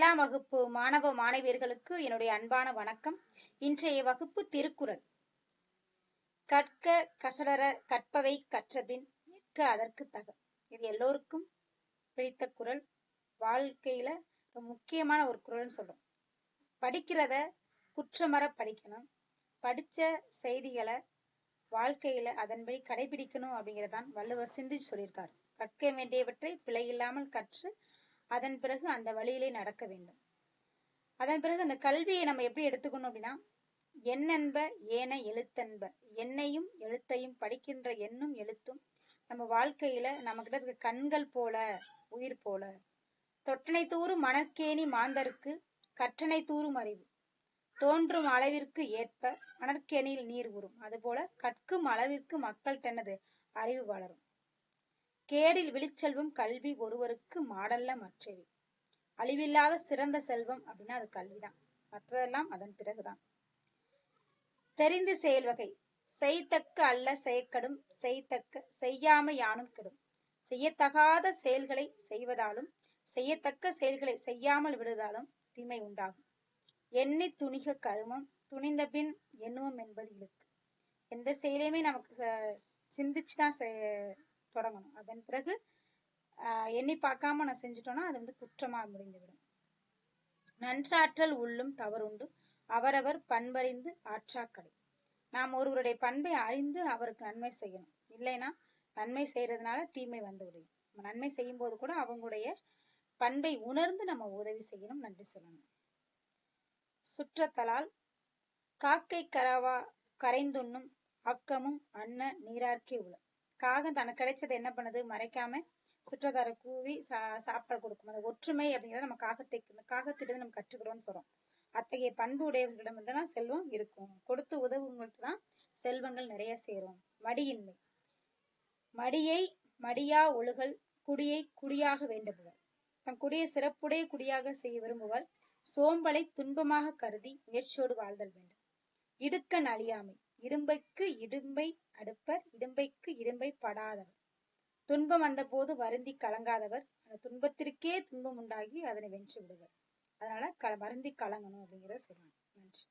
ஏழாம் வகுப்பு மாணவ மாணவியர்களுக்கு என்னுடைய அன்பான வணக்கம். இன்றைய வகுப்பு திருக்குறள். கற்க கசடர கற்பவை கற்றபின் நிற்க அதற்கு தக. இது எல்லோருக்கும் பிடித்த குறள். வாழ்க்கையில முக்கியமான ஒரு குறள்னு சொல்றோம். படிக்கிறத குற்றமற படிக்கணும். படிச்ச செய்திகளை வாழ்க்கையில அதன்படி கடைபிடிக்கணும் அப்படிங்கிறதான் வள்ளுவர் சிந்திச்சு சொல்லியிருக்காரு. கற்க வேண்டியவற்றை பிழை இல்லாமல் கற்று அதன் பிறகு அந்த வழியிலே நடக்க வேண்டும். அதன் பிறகு அந்த கல்வியை நம்ம எப்படி எடுத்துக்கணும் அப்படின்னா, எண்ணென்ப ஏன எழுத்தன்ப. எண்ணையும் எழுத்தையும் படிக்கின்ற எண்ணும் எழுத்தும் நம்ம வாழ்க்கையில நம்ம கிட்ட இருக்க கண்கள் போல, உயிர் போல. தொட்டனை தூறும் மணற்கேணி மாந்தருக்கு கற்றனை தூறும் அறிவு. தோன்றும் அளவிற்கு ஏற்ப மணற்கேணியில் நீர் ஊறும். அதுபோல கற்கும் அளவிற்கு மக்கள் தனது அறிவு வளரும். கேடில் விழிச்செல்வம் கல்வி ஒருவருக்கு மாடல்ல மற்றவை. அழிவில்லாத சிறந்த செல்வம் அப்படின்னா அது கல்விதான். மற்றதெல்லாம் அதன் பிறகுதான். தெரிந்து செயல் வகை. செய்தக்க அல்ல செயக்கடும், செய்தக்க செய்யாமை யானும் கெடும். செய்யத்தகாத செயல்களை செய்வதாலும் செய்யத்தக்க செயல்களை செய்யாமல் விடுவதாலும் தீமை உண்டாகும். எண்ணி துணிக கருமம் துணிந்த பின் எண்ணுவோம் என்பது இழுக்கு. எந்த செயலையுமே நமக்கு சிந்திச்சுதான் தொடங்கணும். அதன் பிறகு எண்ணி பார்க்காம நான் செஞ்சுட்டோம்னா அது குற்றமா முடிந்துவிடும். நன்றாற்றல் உள்ளும் தவறுண்டு அவரவர் பண்பறிந்து ஆற்றாக்கடை. நாம் ஒருவருடைய பண்பை அறிந்து அவருக்கு நன்மை செய்யணும். இல்லைன்னா நன்மை செய்யறதுனால தீமை வந்து விடும். நம்ம நன்மை செய்யும் போது கூட அவங்களுடைய பண்பை உணர்ந்து நம்ம உதவி செய்யணும், நன்றி சொல்லணும். சுற்றத்தலால் காக்கை கரவா கரைந்துண்ணும் அக்கமும் அன்ன நீரார்க்கே உள்ள. காகம் தனக்கு கிடைச்சது என்ன பண்ணுது, மறைக்காம சுற்றத்தார கூவி சாப்பிட கொடுக்கும். அந்த ஒற்றுமை அப்படிங்கிறத நம்ம காகத்திலிருந்து நம்ம கற்றுக்கிறோம்னு சொல்றோம். அத்தகைய பண்பு உடையவர்களிடம் தான் செல்வம் இருக்கும். கொடுத்து உதவுங்கள்ட்ட தான் செல்வங்கள் நிறைய சேரும். மடியின்மை. மடியை மடியா ஒழுகல் குடியை குடியாக வேண்டுபவர். தன் குடியை சிறப்புடைய குடியாக செய்ய விரும்புவர். சோம்பலை துன்பமாக கருதி முயற்சியோடு வாழ்தல் வேண்டும். இடுக்கண் அழியாமை. இடும்பைக்கு இடும்பை அடுப்பர், இடும்பைக்கு இடும்பை படாதவர். துன்பம் வந்த போது வருந்தி கலங்காதவர், அந்த துன்பத்திற்கே துன்பம் உண்டாகி அதனை வென்று விடுவர். அதனால வருந்தி கலங்கணும் அப்படிங்கிறத சொல்றாங்க. நன்றி.